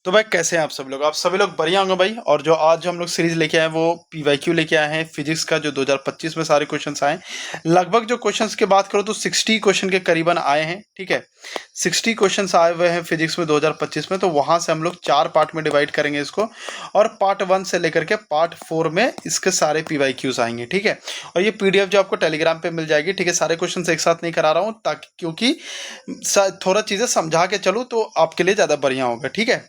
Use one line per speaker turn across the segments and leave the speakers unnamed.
तो भाई कैसे हैं आप सब लोग? आप सभी लोग बढ़िया होंगे भाई। और जो आज जो हम लोग सीरीज लेके आए हैं वो पीवाईक्यू लेके आए हैं फिजिक्स का, जो 2025 में सारे क्वेश्चंस आए हैं। लगभग जो क्वेश्चंस की बात करो तो 60 क्वेश्चन के करीबन आए हैं। ठीक है, 60 क्वेश्चंस आए हुए हैं फिजिक्स में 2025 में। तो वहां से हम लोग 4 पार्ट में डिवाइड करेंगे इसको, और पार्ट 1 से लेकर के पार्ट 4 में इसके सारे पीवाईक्यूज आएंगे। ठीक है, और ये पीडीएफ जो आपको टेलीग्राम पे मिल जाएगी। ठीक है, सारे क्वेश्चन एक साथ नहीं करा रहा हूँ ताकि, क्योंकि थोड़ा चीजें समझा के चलूँ तो आपके लिए ज्यादा बढ़िया होगा। ठीक है,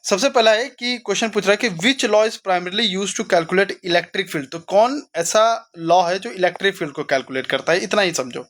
सबसे पहला है कि क्वेश्चन पूछ रहा है कि which law is primarily use to calculate electric field. तो कौन ऐसा लॉ है जो इलेक्ट्रिक फील्ड को कैलकुलेट करता है, इतना ही समझो।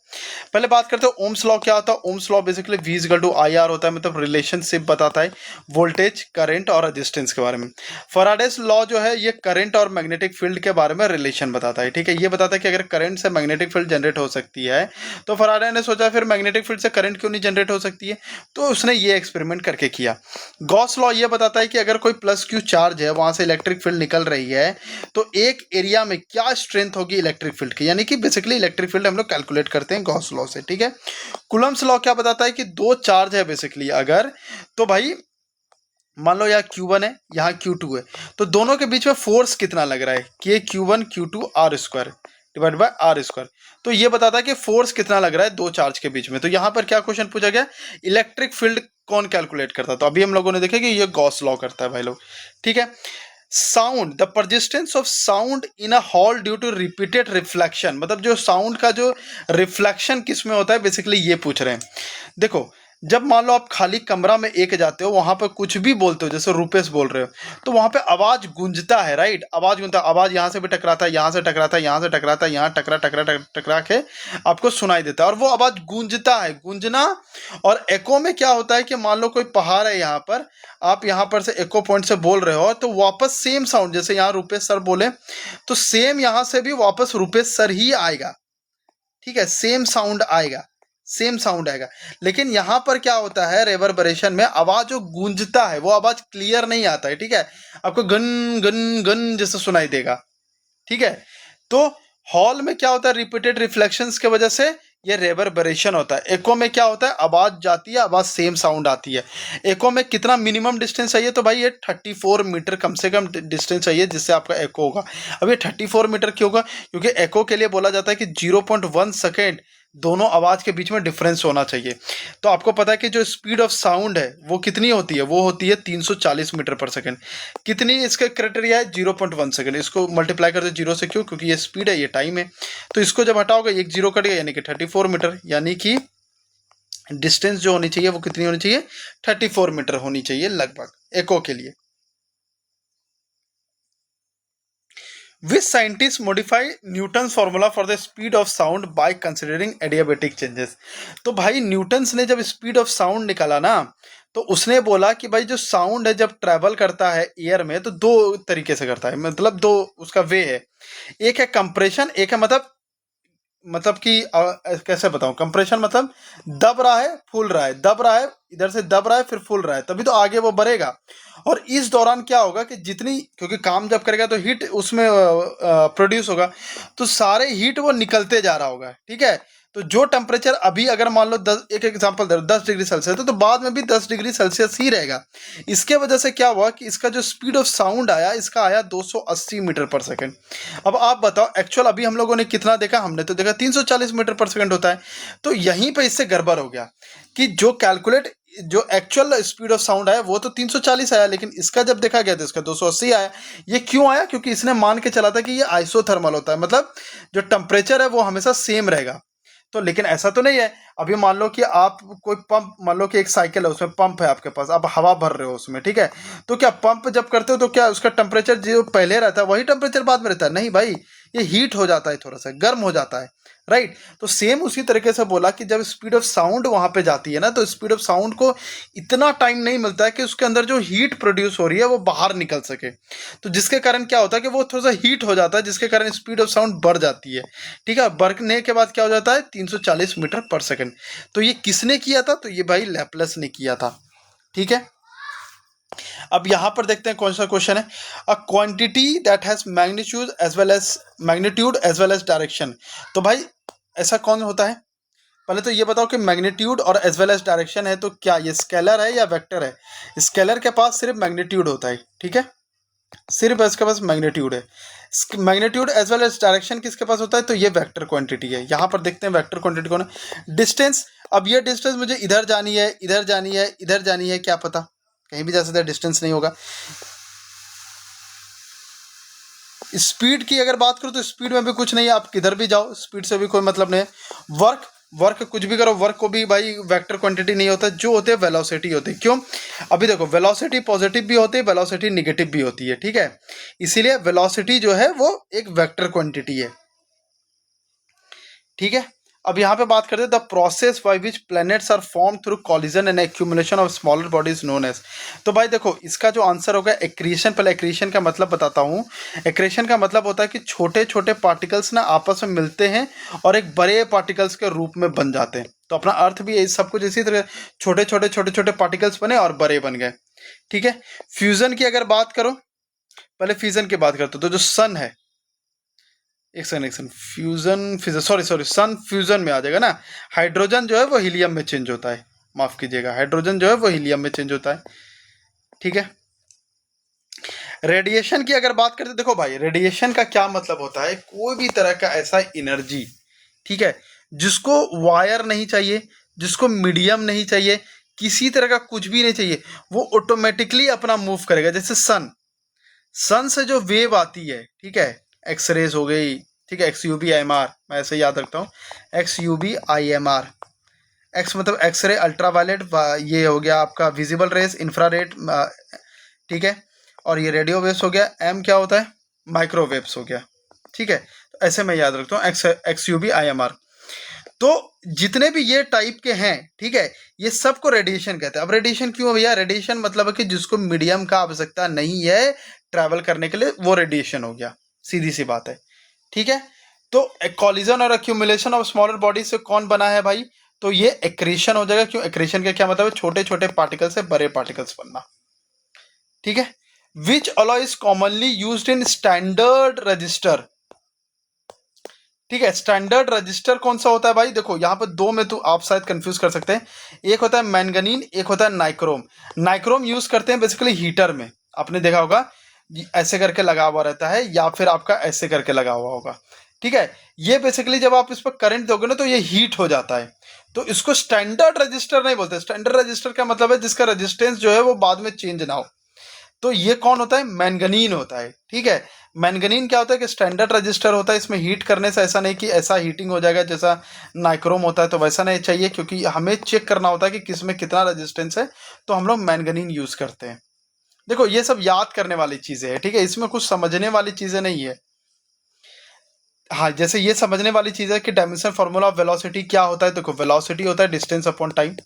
पहले बात करते हैं ओम्स लॉ क्या होता है। Ohm's law basically V equal to IR होता है, मतलब रिलेशनशिप बताता है वोल्टेज, करंट और रेजिस्टेंस के बारे में। फैराडेस लॉ जो है ये करंट और मैग्नेटिक फील्ड के बारे में रिलेशन बताता है। ठीक है, ये बताता है कि अगर करंट से मैग्नेटिक फील्ड जनरेट हो सकती है तो फैराडे ने सोचा फिर मैग्नेटिक फील्ड से करंट क्यों नहीं जनरेट हो सकती है, तो उसने ये एक्सपेरिमेंट करके किया। गॉस लॉ ये बताता है कि अगर कोई प्लस क्यू चार्ज है वहां से इलेक्ट्रिक फील्ड निकल रही है तो एक एरिया में क्या स्ट्रेंथ होगी इलेक्ट्रिक फील्ड की, यानी कि बेसिकली इलेक्ट्रिक फील्ड हम लोग कैलकुलेट करते हैं गॉस लॉ से। ठीक है, कुलम्स लॉ क्या बताता है कि दो चार्ज है बेसिकली अगर, तो भाई मान लो यहाँ Q1 है, यहाँ Q2 है, तो दोनों के बीच में फोर्स कितना लग रहा है कि Q1 Q2 R square divide by R square. तो ये बताता है कि फोर्स कितना लग रहा है दो चार्ज के बीच में। तो यहाँ पर क्या क्वेश्चन पूछा गया, इलेक्ट्रिक फील्ड कौन कैलकुलेट करता है। तो अभी हम लोगों ने देखा कि ये गॉस लॉ करता है भाई लोग। ठीक है, sound, the persistence of sound in a hall due to repeated reflection, मतलब जो साउंड का जो रिफ्लेक्शन किस में होता है बेसिकली ये पूछ रहे हैं। देखो, जब मान लो आप खाली कमरा में एक जाते हो, वहां पर कुछ भी बोलते हो, जैसे रूपेश बोल रहे हो, तो वहां पे आवाज गूंजता है, राइट, आवाज गूंजता है, आवाज यहाँ से भी टकराता है, यहाँ से टकराता है, यहाँ से टकराता है, यहाँ टकरा टकरा टकरा के आपको सुनाई देता है, और वो आवाज गूंजता है, गूंजना। और एको में क्या होता है कि मान लो कोई पहाड़ है यहाँ पर, आप यहाँ पर से एको पॉइंट से बोल रहे हो तो वापस सेम साउंड, जैसे यहाँ रूपेश सर बोले तो सेम यहाँ से भी वापस रूपेश सर ही आएगा। ठीक है, सेम साउंड आएगा, सेम साउंड आएगा। लेकिन यहां पर क्या होता है, रेवर्बरेशन में आवाज जो गूंजता है वो आवाज क्लियर नहीं आता है। ठीक है, आपको गन गन गन जैसा सुनाई देगा। ठीक है, तो हॉल में क्या होता है, रिपीटेड रिफ्लेक्शंस के वजह से ये रेवर्बरेशन होता है। एको में क्या होता है, आवाज जाती है, आवाज सेम साउंड आती है। एको में कितना मिनिमम डिस्टेंस चाहिए, तो भाई ये 34 मीटर कम से कम डिस्टेंस चाहिए जिससे आपका एको होगा। अब ये 34 मीटर क्यों होगा, क्योंकि एको के लिए बोला जाता है कि 0.1 सेकेंड दोनों आवाज के बीच में डिफरेंस होना चाहिए। तो आपको पता है कि जो स्पीड ऑफ साउंड है वो कितनी होती है, वो होती है 340 मीटर पर सेकेंड। कितनी इसका क्राइटेरिया है, 0.1 सेकेंड। इसको मल्टीप्लाई कर दो जीरो से, क्यों, क्योंकि ये स्पीड है, ये टाइम है। तो इसको जब हटाओगे एक जीरो कट गया, यानी कि 34 मीटर, यानी कि डिस्टेंस जो होनी चाहिए वो कितनी होनी चाहिए, 34 मीटर होनी चाहिए लगभग एको के लिए। Which scientists modify Newton's formula for the speed of sound by considering adiabatic changes? तो भाई न्यूटन्स ने जब स्पीड ऑफ साउंड निकाला ना, तो उसने बोला कि भाई जो साउंड है जब ट्रैवल करता है एयर में तो दो तरीके से करता है, मतलब दो उसका वे है। एक है कंप्रेशन, एक है मतलब कि कैसे बताऊं, कंप्रेशन मतलब दब रहा है फूल रहा है, दब रहा है, इधर से दब रहा है फिर फूल रहा है, तभी तो आगे वो बढ़ेगा। और इस दौरान क्या होगा कि जितनी, क्योंकि काम जब करेगा तो हीट उसमें प्रोड्यूस होगा, तो सारे हीट वो निकलते जा रहा होगा। ठीक है, तो जो टेम्परेचर अभी अगर मान लो 10, एक एग्जांपल दे रहा हूं, 10 डिग्री सेल्सियस तो बाद में भी 10 डिग्री सेल्सियस ही रहेगा। इसके वजह से क्या हुआ कि इसका जो स्पीड ऑफ साउंड आया, इसका आया 280 मीटर पर सेकेंड। अब आप बताओ, एक्चुअल अभी हम लोगों ने कितना देखा, हमने तो देखा 340 मीटर पर सेकेंड होता है। तो यहीं पे इससे गड़बड़ हो गया कि जो एक्चुअल स्पीड ऑफ साउंड आया वो तो 340 आया, लेकिन इसका जब देखा गया तो इसका 280 आया। ये क्यों आया, क्योंकि इसने मान के चला था कि ये आइसोथर्मल होता है, मतलब जो टेम्परेचर है वो हमेशा सेम रहेगा। तो लेकिन ऐसा तो नहीं है। अभी मान लो कि आप कोई पंप, मान लो कि एक साइकिल है उसमें पंप है आपके पास, आप हवा भर रहे हो उसमें, ठीक है, तो क्या पंप जब करते हो तो क्या उसका टेम्परेचर जो पहले रहता है वही टेम्परेचर बाद में रहता है, नहीं भाई, ये हीट हो जाता है, थोड़ा सा गर्म हो जाता है, राइट। तो सेम उसी तरीके से बोला कि जब स्पीड ऑफ साउंड वहां पे जाती है ना, तो स्पीड ऑफ साउंड को इतना टाइम नहीं मिलता है कि उसके अंदर जो हीट प्रोड्यूस हो रही है वो बाहर निकल सके। तो जिसके कारण क्या होता है कि वो थोड़ा सा हीट हो जाता है, जिसके कारण स्पीड ऑफ साउंड बढ़ जाती है। ठीक है, बढ़ने के बाद क्या हो जाता है, 340 मीटर पर सेकेंड। तो ये किसने किया था, तो ये भाई लैपलेस ने किया था। ठीक है, अब यहां पर देखते हैं कौन सा क्वेश्चन है। A quantity that has magnitude as well as direction. तो भाई ऐसा कौन होता है, पहले तो ये बताओ कि मैग्नीट्यूड और एज वेल एज डायरेक्शन है तो क्या ये स्केलर है या वेक्टर है? स्केलर के पास सिर्फ मैग्नीट्यूड होता है, ठीक है, सिर्फ इसके पास मैग्नीट्यूड है। Magnitude as well as direction किसके पास होता है? तो ये वेक्टर क्वांटिटी है। यहाँ पर देखते हैं वेक्टर क्वांटिटी कौन है। डिस्टेंस, अब ये डिस्टेंस मुझे इधर जानी है, इधर जानी है, इधर जानी है, क्या पता कहीं भी जा सकता है, डिस्टेंस नहीं होगा। स्पीड की अगर बात करूँ तो स्पीड में भी कुछ नहीं है, आप किधर भी जाओ स्पीड से भी कोई मतलब नहीं है। वर्क, वर्क कुछ भी करो, वर्क को भी भाई वेक्टर क्वांटिटी नहीं होता, जो होते हैं वेलोसिटी होती है। क्यों? अभी देखो वेलोसिटी पॉजिटिव भी होती है, वेलोसिटी निगेटिव भी होती है, ठीक है, इसीलिए वेलोसिटी जो है वो एक वेक्टर क्वांटिटी है, ठीक है। अब यहाँ पे बात करते हैं the process by which planets are form through collision and accumulation of smaller bodies known as. तो भाई देखो इसका जो आंसर होगा एक्रीशन। पहले एक्रीशन का मतलब बताता हूँ। एक्रीशन का मतलब होता है कि छोटे छोटे पार्टिकल्स ना आपस में मिलते हैं और एक बड़े पार्टिकल्स के रूप में बन जाते हैं। तो अपना अर्थ भी सब कुछ इसी तरह छोटे छोटे पार्टिकल्स बने और बड़े बन गए, ठीक है। फ्यूजन की अगर बात करो, पहले फ्यूजन की बात करते तो जो सन है, एक सेकंड फ्यूजन फ्यूजन सॉरी सन फ्यूजन में आ जाएगा ना। हाइड्रोजन जो है वो हीलियम में चेंज होता है, माफ कीजिएगा, हाइड्रोजन जो है वो हीलियम में चेंज होता है, ठीक है। रेडिएशन की अगर बात करते देखो भाई रेडिएशन का क्या मतलब होता है, कोई भी तरह का ऐसा एनर्जी, ठीक है, जिसको वायर नहीं चाहिए, जिसको मीडियम नहीं चाहिए, किसी तरह का कुछ भी नहीं चाहिए, वो ऑटोमेटिकली अपना मूव करेगा। जैसे सन, सन से जो वेव आती है, ठीक है, एक्सरेज हो गई, ठीक है, X U B I M R, मैं ऐसे याद रखता हूँ, X U B I M R, X मतलब एक्सरे, अल्ट्रावायलेट, ये हो गया आपका विजिबल रेस, इंफ्रारेड, ठीक है, और ये रेडियो वेव्स हो गया, एम क्या होता है, माइक्रोवेव्स हो गया, ठीक है। तो ऐसे मैं याद रखता हूँ X U B I M R. तो जितने भी ये टाइप के हैं, ठीक है, ये सबको रेडिएशन कहते हैं। अब रेडिएशन क्यों है भैया? रेडिएशन मतलब है कि जिसको मीडियम का आवश्यकता नहीं है ट्रैवल करने के लिए, वो रेडिएशन हो गया, सीधी सी बात है, ठीक है। तो कॉलिजन और एक्यूमुलेशन ऑफ स्मॉलर बॉडी से कौन बना है भाई? तो ये एक्रेशन हो जाएगा। क्यों? एक्रेशन का क्या मतलब है? छोटे छोटे पार्टिकल से बड़े पार्टिकल्स बनना, ठीक है। Which alloy is commonly used in standard register, ठीक है। स्टैंडर्ड रजिस्टर कौन सा होता है भाई? देखो यहाँ पर दो में तो आप शायद कंफ्यूज कर सकते हैं, एक होता है मैंगनीन, एक होता है नाइक्रोम। नाइक्रोम यूज करते हैं बेसिकली हीटर में, आपने देखा होगा ऐसे करके लगा हुआ रहता है या फिर आपका ऐसे करके लगा हुआ होगा, ठीक है। ये बेसिकली जब आप इस पर करंट दोगे ना तो ये हीट हो जाता है, तो इसको स्टैंडर्ड रजिस्टर नहीं बोलते। स्टैंडर्ड रजिस्टर का मतलब है जिसका रेजिस्टेंस जो है वो बाद में चेंज ना हो। तो ये कौन होता है? मैंगनीन होता है, ठीक है। मैंगनीन क्या होता है कि स्टैंडर्ड रजिस्टर होता है, इसमें हीट करने से ऐसा नहीं कि ऐसा हीटिंग हो जाएगा जैसा नाइक्रोम होता है, तो वैसा नहीं चाहिए, क्योंकि हमें चेक करना होता है कि किस में कितना रजिस्टेंस है, तो हम लोग मैंगनीन यूज करते हैं। देखो ये सब याद करने वाली चीजें हैं, ठीक है, इसमें कुछ समझने वाली चीजें नहीं है। हाँ, जैसे ये समझने वाली चीज है कि डायमेंशन फॉर्मूला ऑफ वेलोसिटी क्या होता है। देखो वेलोसिटी होता है डिस्टेंस अपॉन टाइम,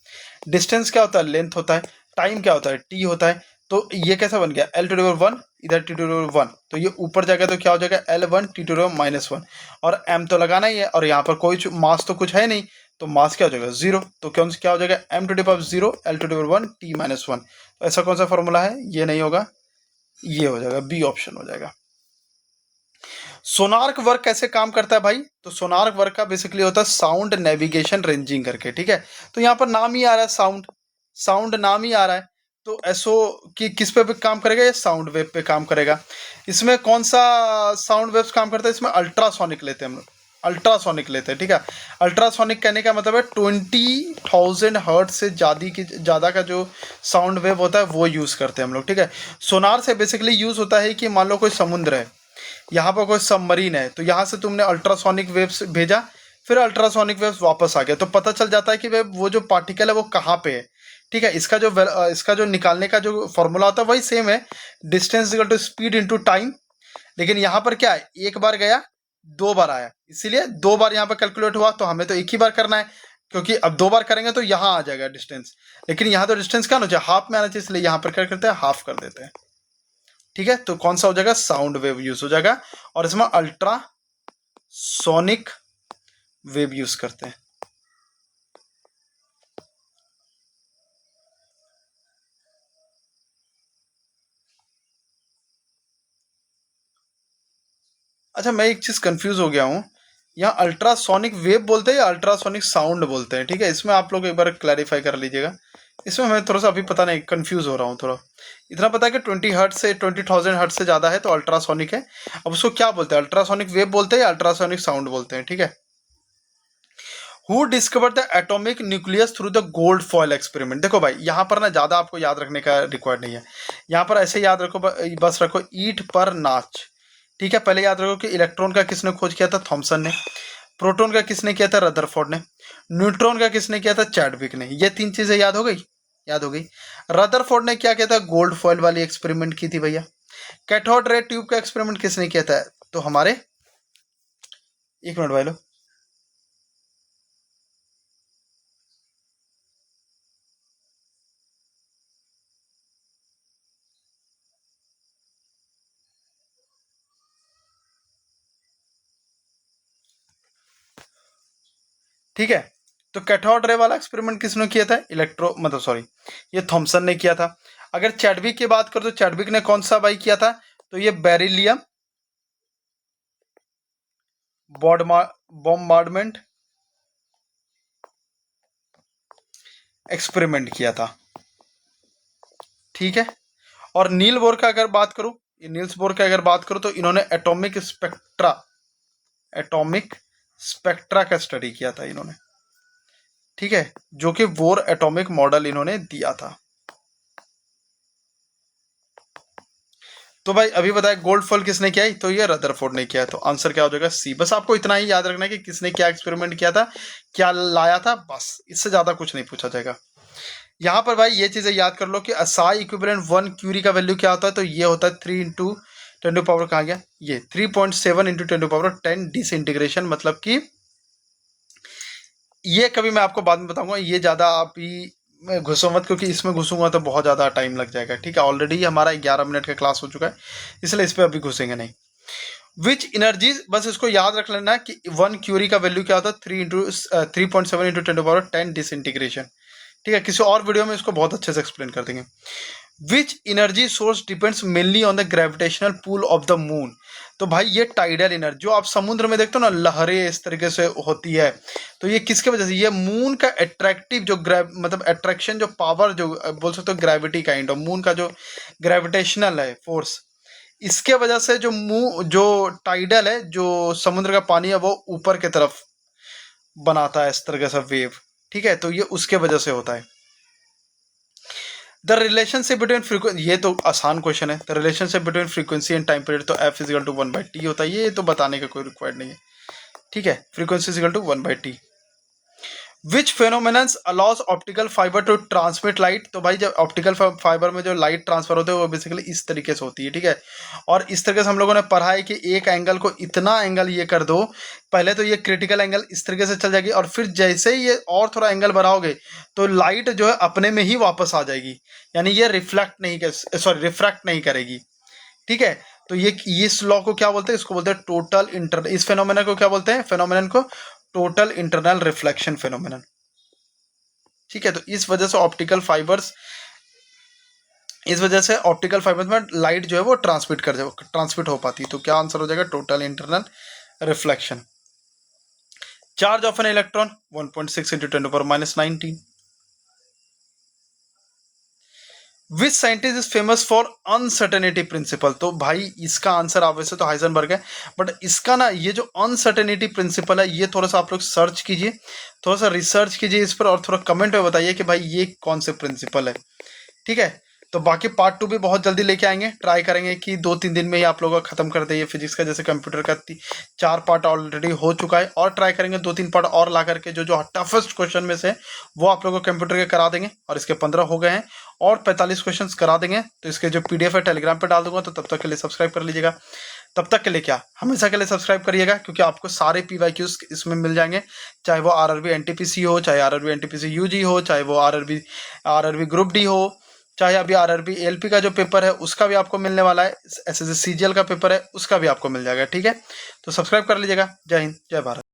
डिस्टेंस क्या होता है? लेंथ होता है, टाइम क्या होता है? टी होता है। तो ये कैसा बन गया? एल टू पावर वन, इधर टी टू पावर वन, तो ये ऊपर जाएगा तो क्या हो जाएगा? L one T two power minus one, और एम तो लगाना ही है, और यहाँ पर कोई मास तो कुछ है नहीं, तो मास क्या हो जाएगा? जीरो। तो कौन क्या हो जाएगा? M two power zero L two power one T minus one. तो ऐसा कौन सा फॉर्मूला है? ये नहीं होगा, ये हो जाएगा, बी ऑप्शन हो जाएगा। सोनार्क वर्क कैसे काम करता है भाई? तो सोनार्क वर्क का बेसिकली होता है साउंड नेविगेशन रेंजिंग करके, ठीक है। तो यहाँ पर नाम ही आ रहा है साउंड, साउंड नाम ही आ रहा है। तो एसओ की किस पे काम करेगा? ये साउंड वेव पे काम करेगा। इसमें कौन सा साउंड वेव्स काम करता है? इसमें अल्ट्रासोनिक लेते हैं हम लोग, अल्ट्रासोनिक लेते हैं, ठीक है। अल्ट्रासोनिक कहने का मतलब है 20,000 हर्ट्ज से ज़्यादा का जो साउंड वेव होता है वो यूज़ करते हैं हम लोग, ठीक है। सोनार से बेसिकली यूज़ होता है कि मान लो कोई समुद्र है, यहाँ पर कोई सबमरीन है, तो यहाँ से तुमने अल्ट्रासोनिक वेव्स भेजा, फिर अल्ट्रासोनिक वेव्स वापस आ गया, तो पता चल जाता है कि वो जो पार्टिकल है वो कहाँ पे है, ठीक है। इसका जो निकालने का जो फॉर्मूला होता है वही सेम है, distance equal to speed into time. लेकिन यहाँ पर क्या है? एक बार गया, दो बार आया, इसीलिए दो बार यहाँ पर कैलकुलेट हुआ, तो हमें तो एक ही बार करना है, क्योंकि अब दो बार करेंगे तो यहाँ आ जाएगा डिस्टेंस, लेकिन यहाँ तो डिस्टेंस क्या होना चाहिए? हाफ में आना चाहिए, इसलिए यहाँ पर क्या करते हैं? हाफ कर देते हैं, ठीक है। तो कौन सा हो जाएगा? साउंड वेव यूज हो जाएगा, और इसमें अल्ट्रा सोनिक वेव यूज करते हैं। अच्छा, मैं एक चीज कंफ्यूज हो गया हूं, यहाँ अल्ट्रासोनिक वेव बोलते हैं या अल्ट्रासोनिक साउंड बोलते हैं, ठीक है, इसमें आप लोग एक बार क्लैरिफाई कर लीजिएगा। इसमें मैं थोड़ा सा अभी पता नहीं, कंफ्यूज हो रहा हूँ थोड़ा। इतना पता है कि 20 हर्ट्ज से 20,000 हर्ट्ज से ज़्यादा है तो अल्ट्रासोनिक है। अब उसको क्या बोलते हैं, अल्ट्रासोनिक वेव बोलते हैं या अल्ट्रासोनिक साउंड बोलते हैं, ठीक है। Who discover the atomic nucleus through the gold foil experiment. देखो भाई यहाँ पर ना ज़्यादा आपको याद रखने का रिक्वायर्ड नहीं है, यहाँ पर ऐसे याद रखो, बस रखो ईट पर नाच, ठीक है। पहले याद रखो कि इलेक्ट्रॉन का किसने खोज किया था, थॉमसन ने। प्रोटॉन का किसने किया था, रदरफोर्ड ने। न्यूट्रॉन का किसने किया था, चैडविक ने। ये 3 चीजें याद हो गई, याद हो गई। रदरफोर्ड ने क्या किया था, गोल्ड फॉयल वाली एक्सपेरिमेंट की थी भैया। कैथोड रे ट्यूब का एक्सपेरिमेंट किसने किया था, तो हमारे, एक मिनट भाई लो, ठीक है। तो कैथोड रे वाला एक्सपेरिमेंट किसने किया था, इलेक्ट्रो मतलब सॉरी, ये थॉमसन ने किया था। अगर चैडविक की बात करो तो चैडविक ने कौन सा भाई किया था, तो ये बेरिलियम बॉम्बार्डमेंट एक्सपेरिमेंट किया था, ठीक है। और नील बोर का अगर बात करूं, ये नील्स बोर का अगर बात करूं तो इन्होंने एटॉमिक स्पेक्ट्रा का स्टडी किया था इन्होंने, ठीक है, जो कि बोर एटॉमिक मॉडल इन्होंने दिया था। तो भाई अभी बताया गोल्ड फॉल किसने किया है, तो ये रदरफोर्ड ने किया है, तो आंसर क्या हो जाएगा, सी। बस आपको इतना ही याद रखना है कि किसने क्या एक्सपेरिमेंट किया था, क्या लाया था, बस इससे ज्यादा कुछ नहीं पूछा जाएगा। यहाँ पर भाई ये चीजें याद कर लो कि असाई इक्विवेलेंट 1 क्यूरी का वैल्यू क्या होता है, तो ये होता है 3 इंटू 10 पावर, कहाँ गया ये, 3.7 इंटू 10 पावर 10 डिसइंटीग्रेशन, मतलब कि ये कभी मैं आपको बाद में बताऊंगा, ये ज़्यादा आप ही मैं घुसो मत, क्योंकि इसमें घुसूंगा तो बहुत ज़्यादा टाइम लग जाएगा, ठीक है। ऑलरेडी हमारा 11 मिनट का क्लास हो चुका है, इसलिए इस पर अभी घुसेंगे नहीं। विच एनर्जी, बस इसको याद रख लेना कि 1 क्यूरी का वैल्यू क्या होता है, 3.7 इंटू 10 पावर 10 डिसइंटीग्रेशन, ठीक है। किसी और वीडियो में इसको बहुत अच्छे से एक्सप्लेन कर देंगे। Which energy source depends mainly on the gravitational pull of the moon. तो भाई ये टाइडल एनर्जी, जो आप समुद्र में देखते हो ना, लहरें इस तरीके से होती है, तो ये किसके वजह से, ये मून का एट्रैक्टिव जो मतलब अट्रैक्शन जो पावर, जो बोल सकते हो ग्रेविटी काइंड ऑफ, मून का जो ग्रेविटेशनल है फोर्स, इसके वजह से जो टाइडल है, जो समुद्र का पानी है, वो ऊपर की तरफ बनाता है इस तरह से वेव, ठीक है। तो ये उसके वजह से होता है। द रिलेशनशिप बिटवीन फ्रीक्वेंसी, ये तो आसान क्वेश्चन है, the relationship between frequency and time period, तो एफ इजिकल टू 1/t होता है, ये तो बताने का कोई रिक्वायर्ड नहीं है, ठीक है। Frequency is equal to 1/t। Which phenomenons allows optical fiber to transmit light. तो भाई जब ऑप्टिकल फाइबर में जो लाइट ट्रांसफर होते हैं वो बेसिकली इस तरीके से होती है, ठीक है। और इस तरीके से हम लोगों ने पढ़ा है कि एक एंगल को इतना एंगल ये कर दो, पहले तो ये क्रिटिकल एंगल इस तरीके से चल जाएगी, और फिर जैसे ही ये और थोड़ा एंगल बढ़ाओगे तो लाइट जो है अपने में ही वापस आ जाएगी, यानी ये रिफ्रैक्ट नहीं करेगी, ठीक है। तो ये इस लॉ को क्या बोलते हैं, इसको बोलते हैं टोटल इंटरनल, इस फेनोमेनन को क्या बोलते हैं, फेनोमेनन को टोटल इंटरनल रिफ्लेक्शन फेनोमेनन, ठीक है। तो इस वजह से ऑप्टिकल फाइबर्स में लाइट जो है वो ट्रांसमिट हो पाती है। तो क्या आंसर हो जाएगा, total internal reflection. Charge of an electron 1.6 into 10⁻⁻19। Which scientist is famous for uncertainty principle. तो भाई इसका आंसर आप वैसे तो हाइजेनबर्ग है, बट इसका ना ये जो अनसर्टेनिटी प्रिंसिपल है, ये थोड़ा सा आप लोग सर्च कीजिए, थोड़ा सा रिसर्च कीजिए इस पर, और थोड़ा कमेंट में बताइए कि भाई ये कौन से प्रिंसिपल है, ठीक है। तो बाकी पार्ट 2 भी बहुत जल्दी लेके आएंगे, ट्राई करेंगे कि 2-3 दिन में ही आप लोगों का खत्म कर दे ये फिजिक्स का, जैसे कंप्यूटर का 4 पार्ट ऑलरेडी हो चुका है, और ट्राई करेंगे 2-3 पार्ट और ला करके जो जो टफेस्ट क्वेश्चन में से वो आप लोगों को कंप्यूटर के करा देंगे, और इसके 15 हो गए हैं, और 45 क्वेश्चन करा देंगे। तो इसके जो PDF है टेलीग्राम पर डाल दूंगा, तो तब तक के लिए सब्सक्राइब कर लीजिएगा। तब तक के लिए क्या, हमेशा के लिए सब्सक्राइब करिएगा, क्योंकि आपको सारे PYQs इसमें मिल जाएंगे, चाहे वो RRB NTPC हो, चाहे RRB NTPC UG हो, चाहे वो RRB ग्रुप D हो, चाहे अभी RRB LP का जो पेपर है उसका भी आपको मिलने वाला है, SSC CGL का पेपर है उसका भी आपको मिल जाएगा, ठीक है। तो सब्सक्राइब कर लीजिएगा। जय हिंद, जय भारत।